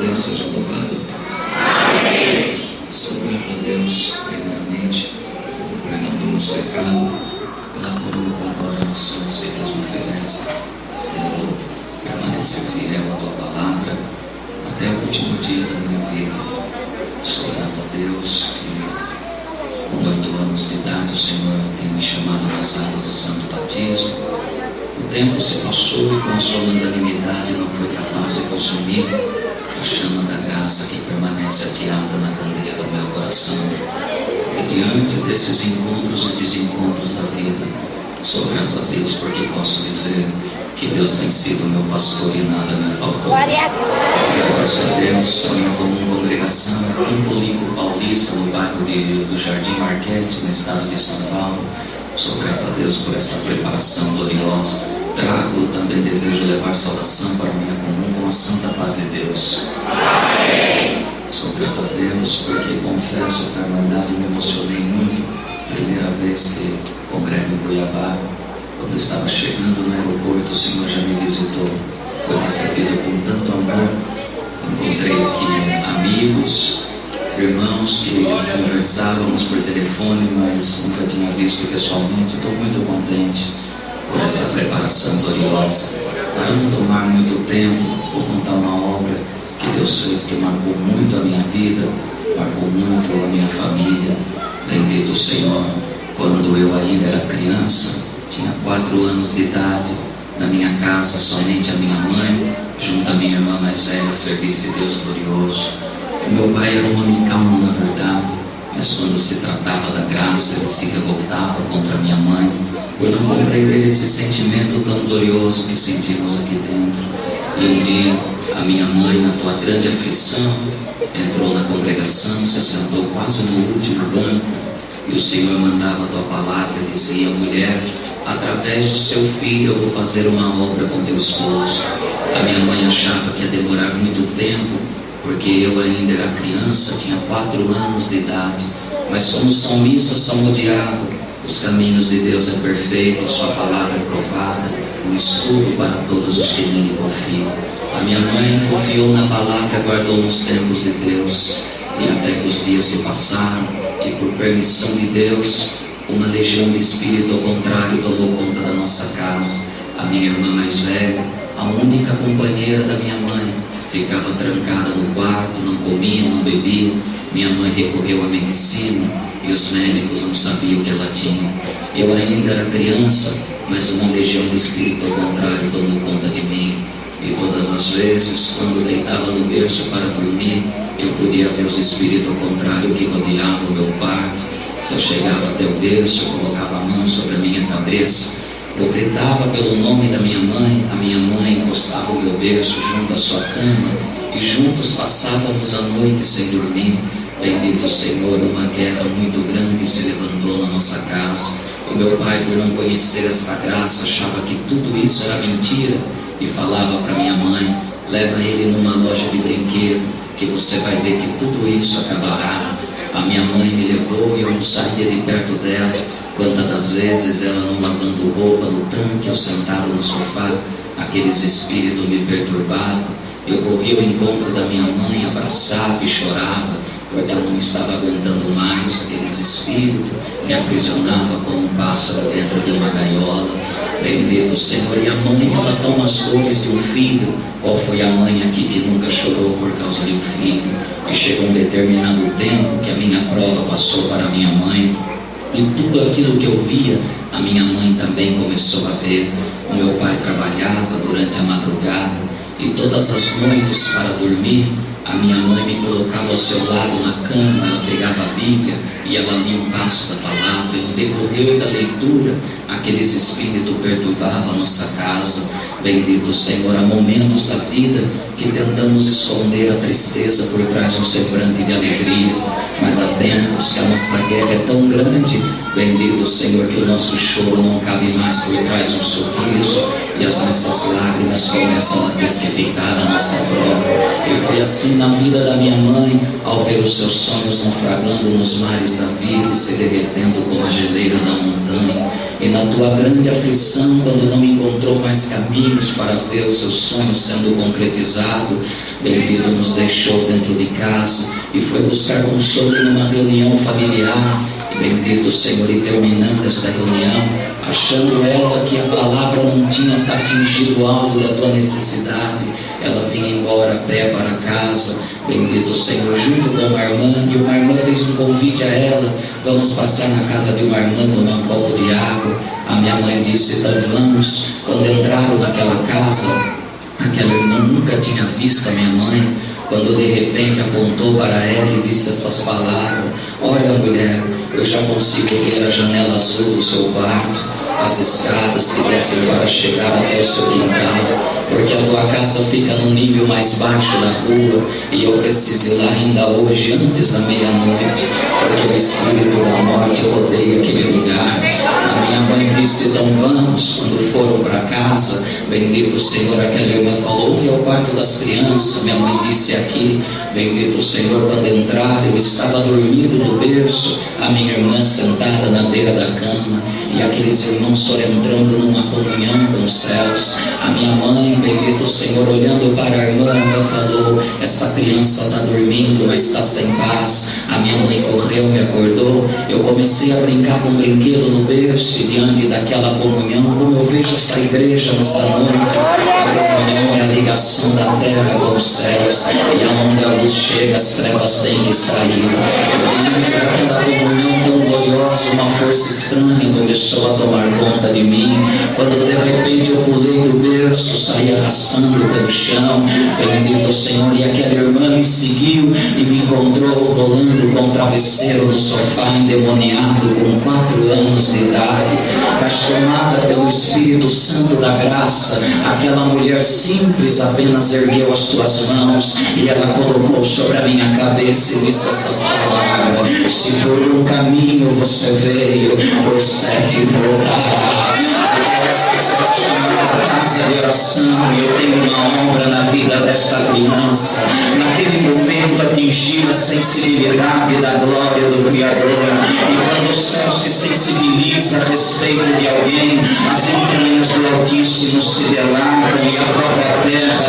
Deus seja louvado. Sou grato a Deus, primeiramente, pelo perdão do nosso pecado, pela coroa da glória dos santos que Deus me oferece. Senhor, permanecer fiel à tua palavra até o último dia da minha vida. Sou grato a Deus que, com 8 anos de idade, o Senhor tem me chamado nas águas do santo batismo. O tempo se passou e, com a sua longanimidade, não foi capaz de consumir a chama da graça que permanece ateada na candeia do meu coração. E diante desses encontros e desencontros da vida, sou grato a Deus porque posso dizer que Deus tem sido meu pastor e nada me faltou. Agradeço a Deus, a minha comum congregação, Campo Limpo Paulista, no bairro do Jardim Marquete, no estado de São Paulo. Sou grato a Deus por esta preparação gloriosa. Trago também desejo levar saudação para a minha comum com a santa paz de Deus. Amém. Sou grato a Deus porque confesso que a Irmandade me emocionei muito. Primeira vez que congrego em Cuiabá, quando estava chegando no aeroporto, o Senhor já me visitou. Foi recebido com tanto amor. Encontrei aqui amigos, irmãos que conversávamos por telefone, mas nunca tinha visto pessoalmente. Estou muito contente por essa preparação gloriosa. Para não tomar muito tempo, vou contar uma obra que Deus fez que marcou muito a minha vida, marcou muito a minha família. Bendito o Senhor. Quando eu ainda era criança, tinha 4 anos de idade, na minha casa somente a minha mãe, junto à minha irmã mais velha, servisse Deus glorioso. O meu pai era um homem calmo na verdade, mas quando se tratava da graça, ele se revoltava contra minha mãe, por não compreender esse sentimento tão glorioso que sentimos aqui dentro. E um dia, a minha mãe, na tua grande aflição, entrou na congregação, se assentou quase no último banco, e o Senhor mandava a tua palavra e dizia: mulher, através do seu filho eu vou fazer uma obra com teu esposo. A minha mãe achava que ia demorar muito tempo, porque eu ainda era criança, tinha 4 anos de idade. Mas como o salmista salmodiava, os caminhos de Deus é perfeito, a sua palavra é provada, um escudo para todos os que nele confiam. A minha mãe confiou na palavra e guardou nos tempos de Deus. E até que os dias se passaram, e por permissão de Deus, uma legião de espírito ao contrário tomou conta da nossa casa. A minha irmã mais velha, a única companheira da minha mãe, ficava trancada no quarto, não comia, não bebia. Minha mãe recorreu à medicina e os médicos não sabiam o que ela tinha. Eu ainda era criança, mas uma legião de espírito ao contrário tomou conta de mim. E todas as vezes, quando deitava no berço para dormir, eu podia ver os espíritos ao contrário que rodeavam o meu quarto. Se eu chegava até o berço, eu colocava a mão sobre a minha cabeça, eu gritava pelo nome da minha mãe, a minha mãe encostava o meu berço junto à sua cama, e juntos passávamos a noite sem dormir. Bendito o Senhor, uma guerra muito grande se levantou na nossa casa. O meu pai, por não conhecer esta graça, achava que tudo isso era mentira, e falava para minha mãe: leva ele numa loja de brinquedo, que você vai ver que tudo isso acabará. A minha mãe me levou e eu não saía de perto dela. Quantas das vezes ela não lavando roupa no tanque, eu sentado no sofá, aqueles espíritos me perturbavam. Eu corria ao encontro da minha mãe, abraçava e chorava, porque eu não estava aguentando mais. Aqueles espíritos me aprisionavam como um pássaro dentro de uma gaiola. Bendito o Senhor. E a mãe, ela toma as dores de um filho. Qual foi a mãe aqui que nunca chorou por causa de um filho? E chegou um determinado tempo que a minha prova passou para a minha mãe, e tudo aquilo que eu via, a minha mãe também começou a ver. O meu pai trabalhava durante a madrugada, e todas as noites para dormir, a minha mãe me colocava ao seu lado na cama, ela pegava a Bíblia e ela lia um passo da palavra, e no decorrer da leitura, aqueles espíritos perturbavam a nossa casa. Bendito o Senhor. Há momentos da vida que tentamos esconder a tristeza por trás de um semblante de alegria, mas há tempos que a nossa guerra é tão grande, bendito o Senhor, que o nosso choro não cabe mais por trás de um sorriso, e as nossas lágrimas começam a testificar a nossa prova. E foi assim na vida da minha mãe, ao ver os seus sonhos naufragando nos mares da vida e se derretendo como a geleira da montanha. E na tua grande aflição, quando não encontrou mais caminho, reunimos para ver o seu sonho sendo concretizado. Bendito, nos deixou dentro de casa e foi buscar consolo em uma reunião familiar. E bendito, Senhor, e terminando esta reunião, achando ela que a palavra não tinha atingido o alvo da tua necessidade, ela vinha embora a pé para casa. Bendito, Senhor, junto com uma irmã, e uma irmã fez um convite a ela: vamos passar na casa de uma irmã tomar um copo de água. A minha mãe disse: então vamos. Quando entraram naquela casa, aquela irmã nunca tinha visto a minha mãe, quando de repente apontou para ela e disse essas palavras: olha, mulher, eu já consigo ver a janela azul do seu quarto, as escadas que descem para chegar até o seu quintal, porque a tua casa fica no nível mais baixo da rua, e eu preciso ir lá ainda hoje, antes da meia-noite, porque o espírito da morte rodeia aquele lugar. A minha mãe disse: então vamos. Quando foram para casa, bendito o Senhor, aquela irmã falou: onde é o quarto das crianças? Minha mãe disse: aqui. Bendito o Senhor, quando entraram, eu estava dormindo no berço, a minha irmã sentada na beira da cama, e aqueles irmãos foram entrando numa comunhão com os céus. A minha mãe, bendito o Senhor, olhando para a irmã falou: essa criança está dormindo, mas está sem paz. A minha mãe correu, me acordou, eu comecei a brincar com um brinquedo no berço, e diante daquela comunhão, como eu vejo essa igreja nessa noite, a comunhão é a ligação da terra com os céus, e aonde a luz chega, as trevas têm que sair. E daquela comunhão tão gloriosa, uma força estranha começou a tomar conta de mim, quando de repente eu pulei do berço, saí arrastando pelo chão. Bendito o Senhor, e aquela irmã me seguiu e me encontrou rolando com o travesseiro no sofá, endemoniado, com 4 anos de idade, transformada pelo Espírito Santo da graça. Aquela mulher simples apenas ergueu as suas mãos e ela colocou sobre a minha cabeça e disse essas palavras: se por um caminho você veio, por 7 voltará. Casa de oração, eu tenho uma obra na vida dessa criança. Naquele momento atingiu a sensibilidade da glória do Criador, e quando o céu se sensibiliza a respeito de alguém, as entranhas do Altíssimo se delatam, e a própria terra